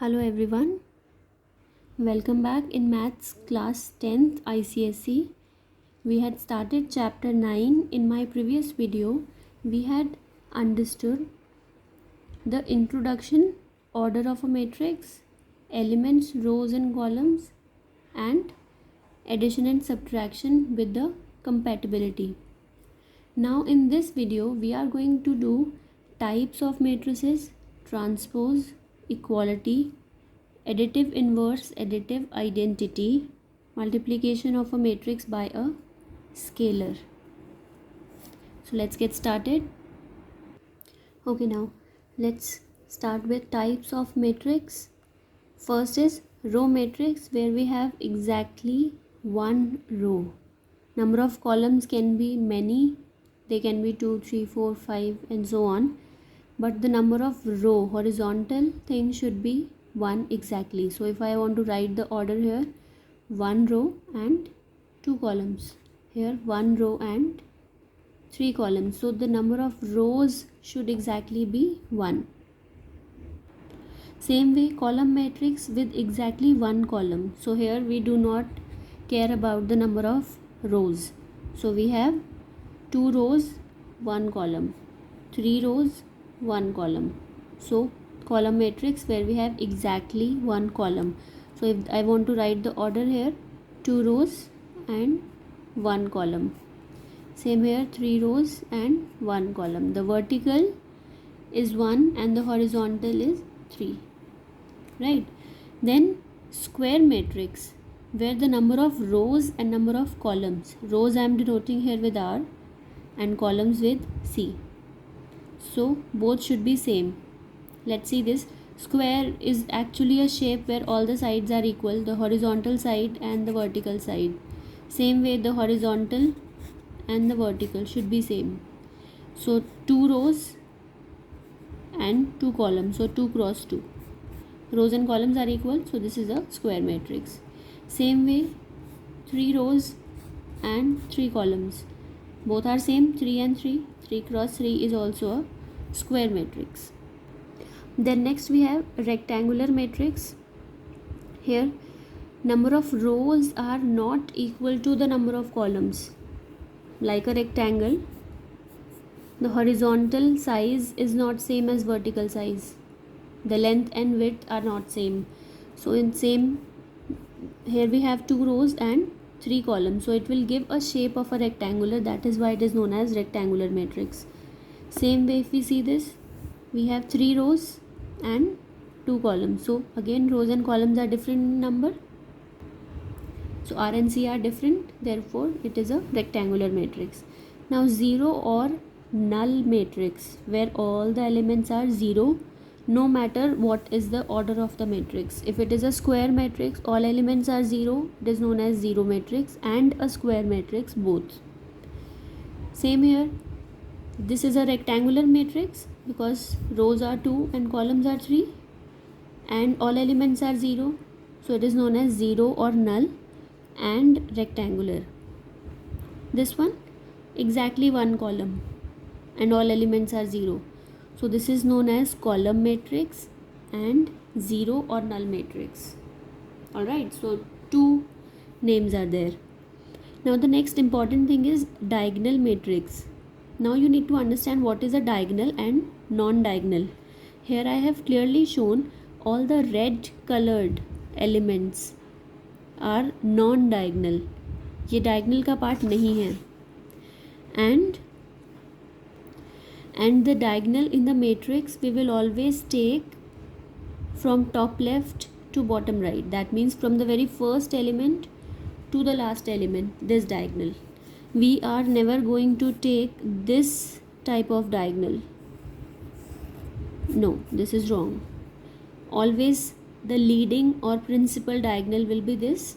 Hello everyone, welcome back in Maths class 10th ICSE. We had started chapter 9 in my previous video. We had understood the introduction, order of a matrix, elements, rows and columns, and addition and subtraction with the compatibility. Now in this video we are going to do types of matrices, transpose, equality, additive inverse, additive identity, multiplication of a matrix by a scalar. So let's get started. Okay, now let's start with types of matrix. First is row matrix, where we have exactly one row. Number of columns can be many, they can be 2, 3, 4, 5 and so on, but the number of row, horizontal thing, should be 1 exactly. So if I want to write the order here, 1 row and 2 columns, here 1 row and 3 columns, so the number of rows should exactly be 1. Same way, column matrix with exactly 1 column. So here we do not care about the number of rows. So we have 2 rows, 1 column, 3 rows, 1 column. So column matrix where we have exactly 1 column. So if I want to write the order here, 2 rows and 1 column. Same here, 3 rows and 1 column. The vertical is 1 and the horizontal is 3. Right? Then square matrix, where the number of rows and number of columns. Rows I am denoting here with R and columns with C. So both should be same. Let's see this. Square is actually a shape where all the sides are equal, the horizontal side and the vertical side. Same way, the horizontal and the vertical should be same. So 2 rows and 2 columns, so 2 cross 2. Rows and columns are equal, so this is a square matrix. Same way, 3 rows and 3 columns, both are same, 3 and 3. 3 cross 3 is also a square matrix. Then next we have rectangular matrix. Here number of rows are not equal to the number of columns. Like a rectangle, the horizontal size is not same as vertical size. The length and width are not same. So in same, here we have 2 rows and 3 columns, so it will give a shape of a rectangular. That is why it is known as rectangular matrix. Same way, if we see this, we have 3 rows and 2 columns. So again, rows and columns are different in number, so R and C are different, therefore it is a rectangular matrix. Now 0 or null matrix, where all the elements are 0 no matter what is the order of the matrix. If it is a square matrix, all elements are 0, it is known as 0 matrix, and a square matrix both. Same here, this is a rectangular matrix because rows are 2 and columns are 3 and all elements are 0, so it is known as 0 or null and rectangular. This one, exactly 1 column and all elements are 0, so this is known as column matrix and 0 or null matrix. Alright, so 2 names are there. Now the next important thing is diagonal matrix. Now you need to understand what is a diagonal and non-diagonal. Here I have clearly shown all the red colored elements are non-diagonal. ये diagonal का part नहीं है. And the diagonal in the matrix we will always take from top left to bottom right. That means from the very first element to the last element, this diagonal. We are never going to take this type of diagonal. No, this is wrong. Always the leading or principal diagonal will be this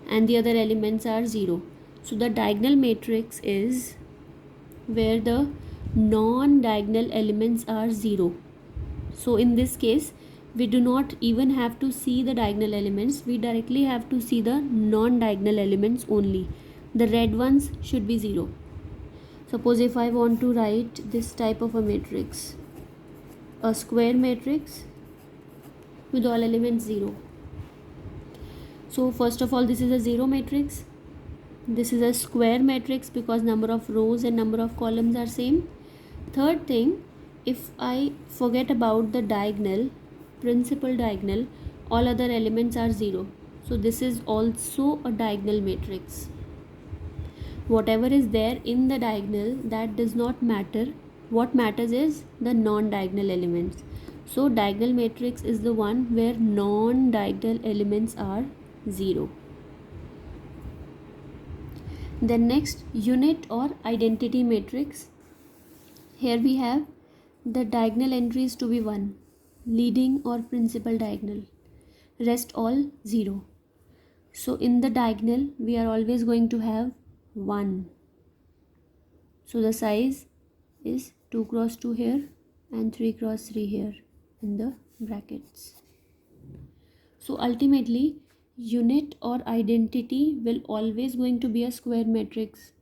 and the other elements are 0. So the diagonal matrix is where the non-diagonal elements are 0. So in this case, we do not even have to see the diagonal elements, we directly have to see the non-diagonal elements only. The red ones should be 0. Suppose if I want to write this type of a matrix, a square matrix with all elements 0. So first of all, this is a 0 matrix. This is a square matrix because number of rows and number of columns are same. Third thing, if I forget about the diagonal, principal diagonal, all other elements are 0. So this is also a diagonal matrix. Whatever is there in the diagonal, that does not matter. What matters is the non-diagonal elements. So diagonal matrix is the one where non-diagonal elements are 0. Then next, unit or identity matrix. Here we have the diagonal entries to be 1, leading or principal diagonal, rest all 0. So in the diagonal we are always going to have 1. So the size is 2 cross 2 here and 3 cross 3 here in the brackets. So ultimately, unit or identity will always going to be a square matrix,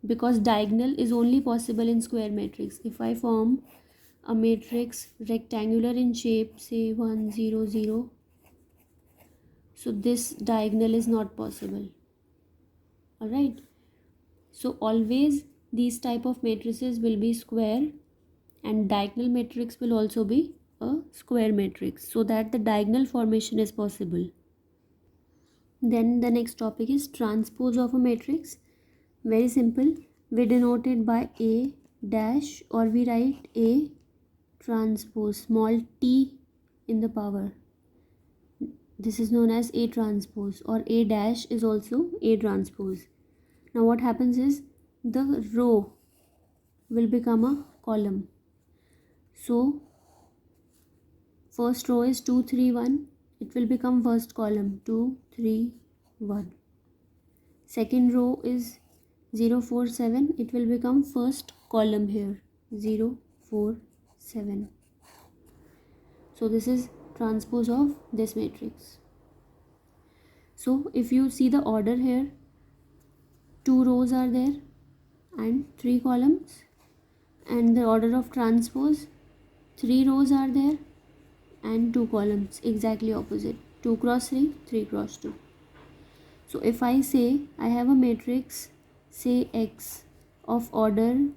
because diagonal is only possible in square matrix. If I form a matrix rectangular in shape, say 1 0 0, so this diagonal is not possible. Alright, so always these type of matrices will be square, and diagonal matrix will also be a square matrix, so that the diagonal formation is possible. Then the next topic is transpose of a matrix. Very simple, we denote it by A dash, or we write A transpose, small t in the power. This is known as A transpose, or A dash is also A transpose. Now what happens is the row will become a column. So first row is 2 3 1, it will become first column 2 3 1. Second row is 0 4 7, it will become first column here 0 4 7. So this is transpose of this matrix. So if you see the order here, 2 rows are there and 3 columns, and the order of transpose, 3 rows are there and 2 columns, exactly opposite, 2 cross 3 3 cross 2. So if I say I have a matrix, say X, of order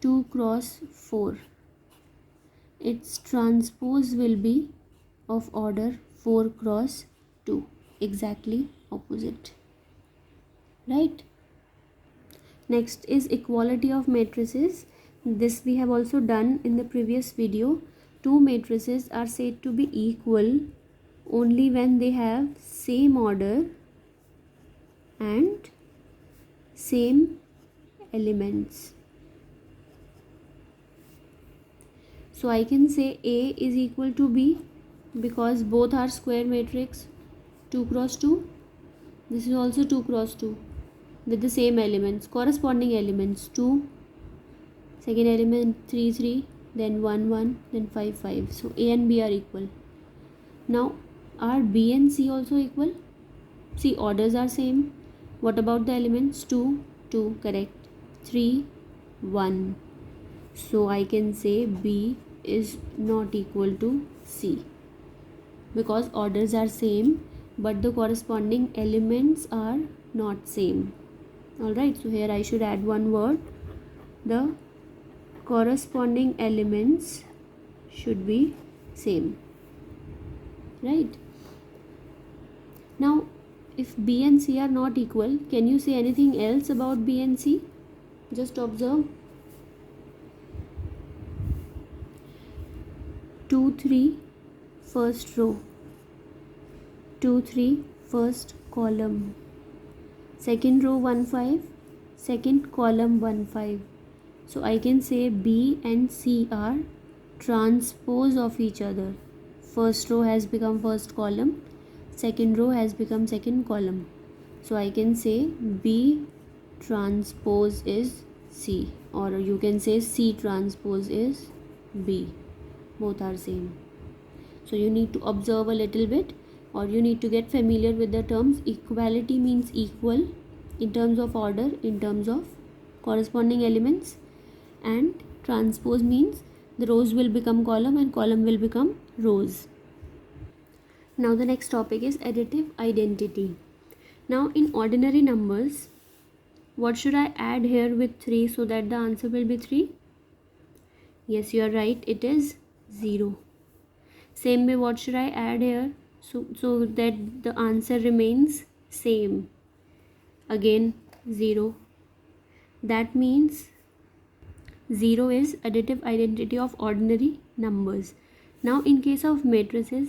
2 cross 4, its transpose will be of order 4 cross 2, exactly opposite, right? Next is equality of matrices. This we have also done in the previous video. Two matrices are said to be equal only when they have same order and same elements. So I can say A is equal to B because both are square matrix 2 cross 2. This is also 2 cross 2 with the same elements, corresponding elements, 2, second element 3 3, then 1 1, then 5 5. So A and B are equal. Now are B and C also equal? See, orders are same. What about the elements? 2 2, correct, 3 1. So I can say B is not equal to C because orders are same but the corresponding elements are not same. Alright, so here I should add one word. The corresponding elements should be same. Right? Now, if B and C are not equal, can you say anything else about B and C? Just observe. 2 3 first row, 2 3 first column, second row 1 5, second column 1 5. So I can say B and C are transpose of each other. First row has become first column, second row has become second column. So I can say B transpose is C, or you can say C transpose is B. Both are same. So you need to observe a little bit, or you need to get familiar with the terms. Equality means equal in terms of order, in terms of corresponding elements, and transpose means the rows will become column and column will become rows. Now the next topic is additive identity. Now in ordinary numbers, what should I add here with 3 so that the answer will be 3? Yes, you are right, it is 0. Same way, what should I add here so that the answer remains same? Again 0. That means 0 is additive identity of ordinary numbers. Now in case of matrices,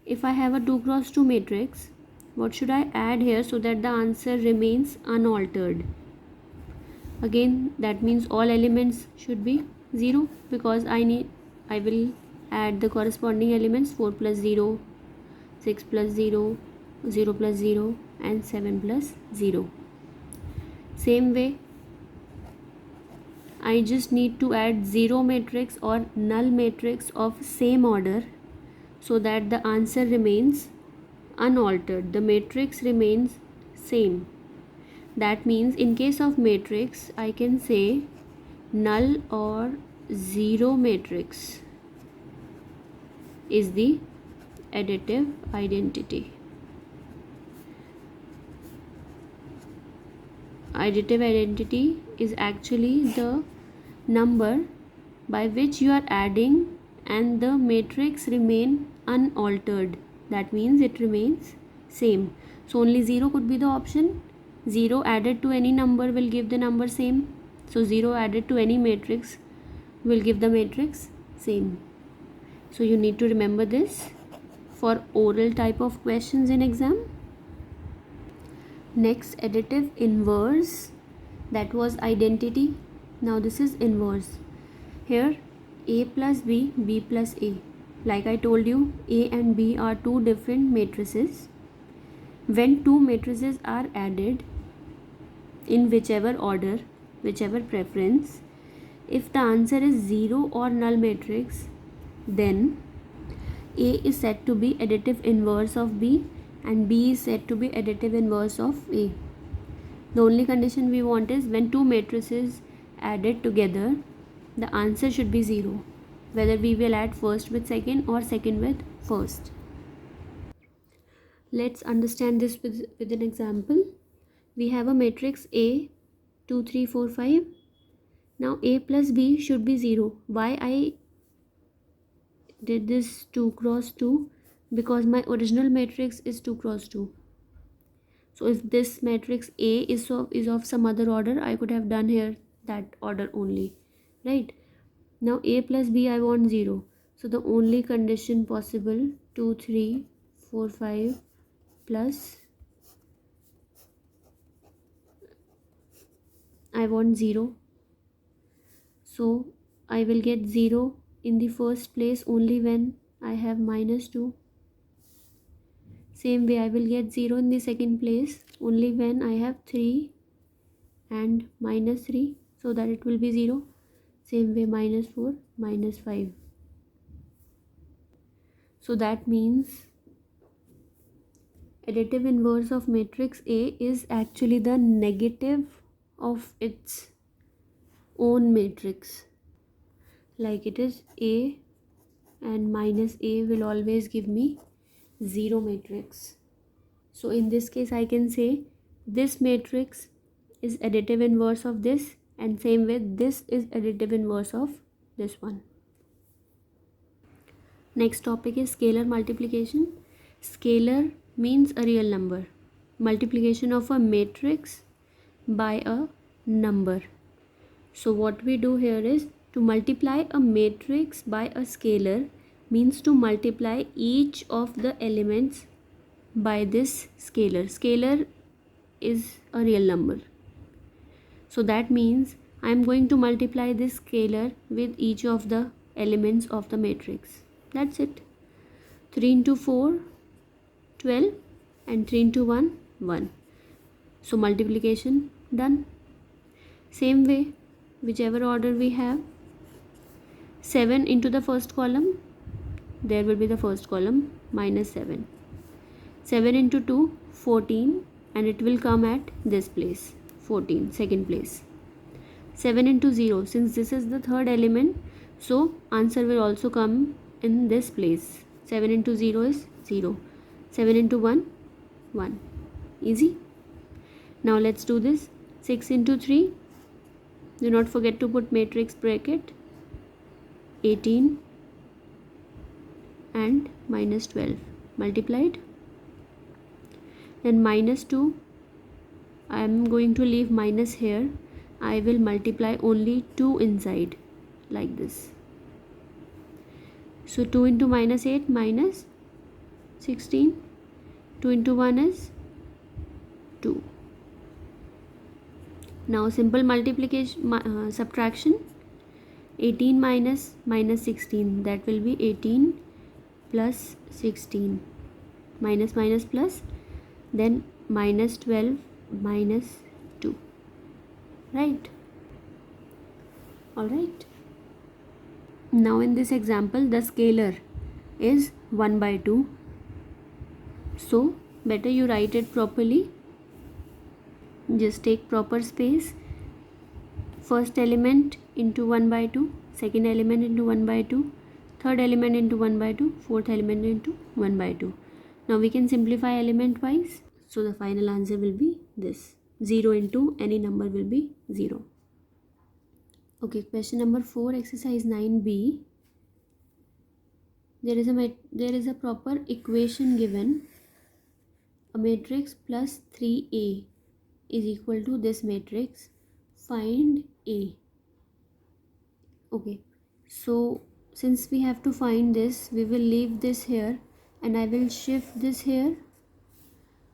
if I have a 2 cross 2 matrix, what should I add here so that the answer remains unaltered? Again, that means all elements should be 0 because I will add the corresponding elements 4 plus 0, 6 plus 0, 0 plus 0 and 7 plus 0. Same way, I just need to add 0 matrix or null matrix of same order so that the answer remains unaltered. The matrix remains same. That means in case of matrix, I can say null or 0 matrix is the additive identity. Additive identity is actually the number by which you are adding and the matrix remain unaltered. That means it remains same. So only 0 could be the option. 0 added to any number will give the number same. So 0 added to any matrix will give the matrix same. So you need to remember this for oral type of questions in exam. Next, additive inverse, that was identity. Now this is inverse. Here A plus B, B plus A. Like I told you, A and B are two different matrices. When two matrices are added in whichever order, whichever preference, if the answer is 0 or null matrix, then A is said to be additive inverse of B and B is said to be additive inverse of A. The only condition we want is when two matrices added together, the answer should be 0, whether we will add first with second or second with first. Let's understand this with an example. We have a matrix A 2 3 4 5. Now A plus B should be 0. Why I did this 2 cross 2? Because my original matrix is 2 cross 2. So if this matrix A is of some other order, I could have done here that order only, right? Now A plus B I want 0. So the only condition possible 2 3 4 5 plus I want 0. So I will get 0 in the first place only when I have minus 2. Same way I will get 0 in the second place only when I have 3 and minus 3, so that it will be 0. Same way minus 4, minus 5. So that means additive inverse of matrix A is actually the negative of its own matrix. Like it is A and minus A will always give me 0 matrix. So in this case I can say this matrix is additive inverse of this, and same way this is additive inverse of this one. Next topic is scalar multiplication. Scalar means a real number. Multiplication of a matrix by a number. So what we do here is to multiply a matrix by a scalar means to multiply each of the elements by this scalar. Scalar is a real number. So that means I am going to multiply this scalar with each of the elements of the matrix. That's it. 3 into 4, 12, and 3 into 1, 1. So multiplication done. Same way, whichever order we have, 7 into the first column, there will be the first column minus 7. 7 into 2, 14, and it will come at this place, 14, second place. 7 into 0, since this is the third element, so answer will also come in this place. 7 into 0 is 0. 7 into 1, 1. Easy. Now let's do this. 6 into 3. Do not forget to put matrix bracket. 18 and minus 12 multiplied. Then minus 2. I am going to leave minus here. I will multiply only 2 inside like this. So 2 into minus 8 minus 16. 2 into 1 is 2. Now simple multiplication, subtraction. 18 minus 16, that will be 18 plus 16. Minus minus plus, then minus 12 minus 2. Right? Alright. Now in this example, the scalar is 1 by 2. So better you write it properly. Just take proper space. First element into 1 by 2, second element into 1 by 2, third element into 1 by 2, fourth element into 1 by 2. Now we can simplify element wise. So the final answer will be this. 0 into any number will be 0. Okay, question number 4, exercise 9b. There is a proper equation given. A matrix plus 3a is equal to this matrix. Find a. Okay, so since we have to find this, we will leave this here and I will shift this here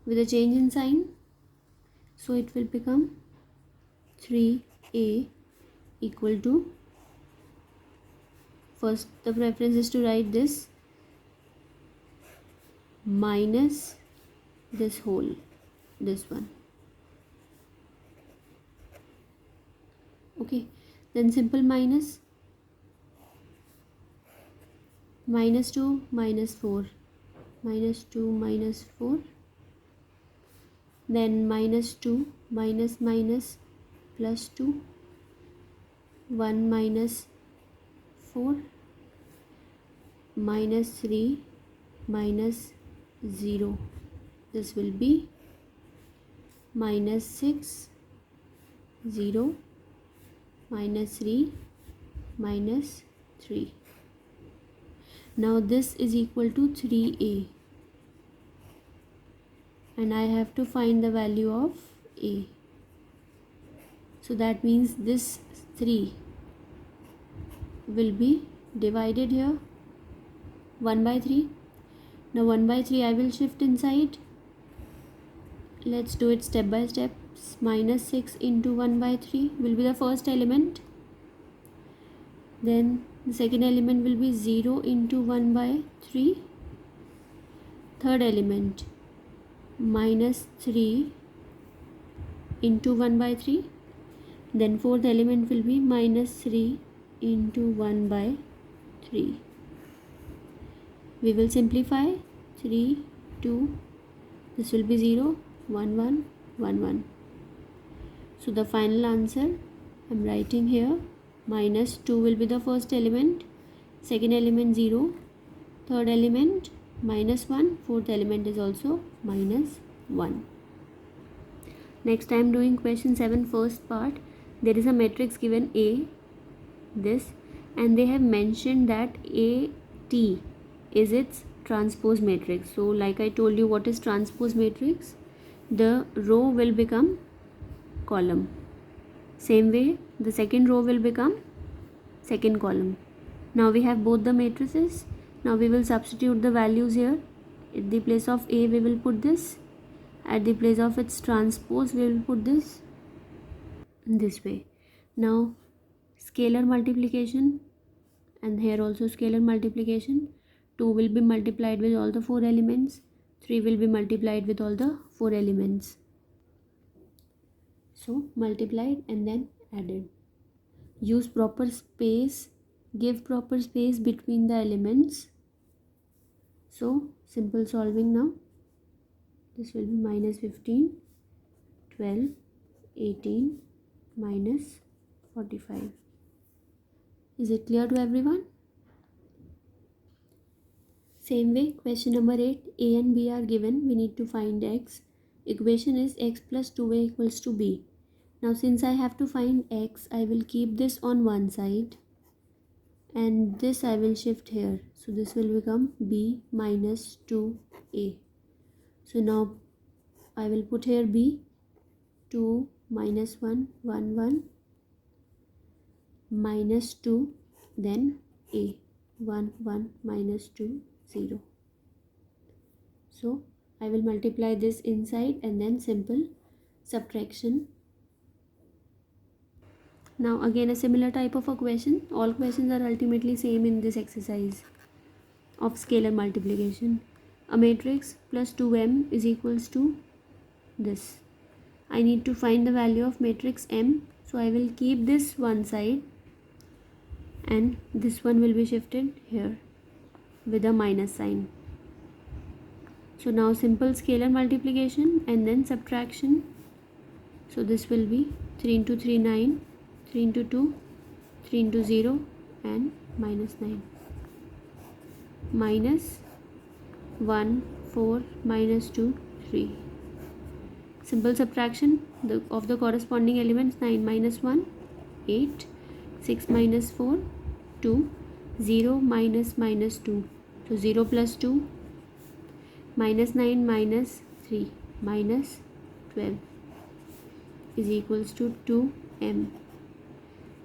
with a change in sign. So it will become 3a equal to, first the preference is to write this minus this whole, this one. Okay, then simple minus. Minus 2 minus 4, minus 2 minus 4, then minus 2 minus minus plus 2, 1 minus 4, minus 3 minus 0. This will be minus 6, 0, minus 3, minus 3. Now this is equal to 3a and I have to find the value of a. So that means this 3 will be divided here 1 by 3. Now 1 by 3 I will shift inside. Let's do it step by step. Minus 6 into 1 by 3 will be the first element. Then the second element will be 0 into 1 by 3. Third element minus 3 into 1 by 3. Then fourth element will be minus 3 into 1 by 3. We will simplify. 3, 2, this will be 0, 1, 1, 1, 1. So the final answer I am writing here. Minus 2 will be the first element, second element 0, third element minus 1, fourth element is also minus 1. Next I am doing question 7, first part. There is a matrix given A, this, and they have mentioned that AT is its transpose matrix. So like I told you, what is transpose matrix? The row will become column. Same way the second row will become second column. Now we have both the matrices. Now we will substitute the values here. At the place of A we will put this. At the place of its transpose we will put this way. Now scalar multiplication, and here also scalar multiplication. 2 will be multiplied with all the 4 elements. 3 will be multiplied with all the 4 elements. So multiplied and then added. Use proper space, give proper space between the elements. So simple solving now. This will be minus 15, 12, 18, minus 45. Is it clear to everyone? Same way, question number 8, a and b are given. We need to find x. Equation is x plus 2a equals to b. Now since I have to find x, I will keep this on one side and this I will shift here. So this will become b minus 2a. So now I will put here b, 2 minus 1, 1, 1, minus 2, then a, 1, 1, minus 2, 0. So I will multiply this inside and then simple subtraction. Now again a similar type of a question. All questions are ultimately same in this exercise of scalar multiplication. A matrix plus 2m is equals to this. I need to find the value of matrix m. So I will keep this one side and this one will be shifted here with a minus sign. So now simple scalar multiplication and then subtraction. So this will be 3 into 3, 9, 3 into 2, 3 into 0 and minus 9. Minus 1, 4, minus 2, 3. Simple subtraction of the corresponding elements. 9 minus 1, 8, 6 minus 4, 2, 0 minus minus 2. So 0 plus 2, minus 9 minus 3, minus 12 is equals to 2m.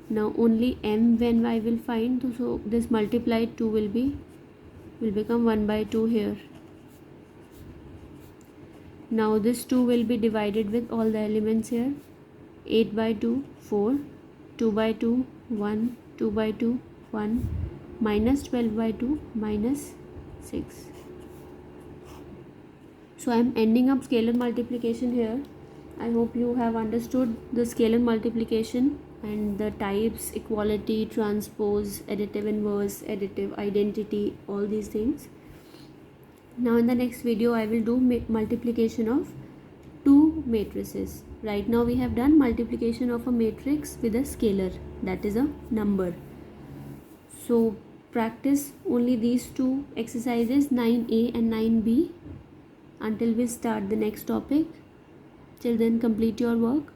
Now only m when I will find, so this multiplied 2 will become 1 by 2 here. Now this 2 will be divided with all the elements here. 8 by 2, 4, 2 by 2, 1, 2 by 2, 1, minus 12 by 2, minus 6. So I am ending up scalar multiplication here. I hope you have understood the scalar multiplication and the types, equality, transpose, additive inverse, additive identity, all these things. Now in the next video I will do multiplication of two matrices. Right now we have done multiplication of a matrix with a scalar, that is a number. So practice only these two exercises, 9a and 9b, until we start the next topic. Till then complete your work.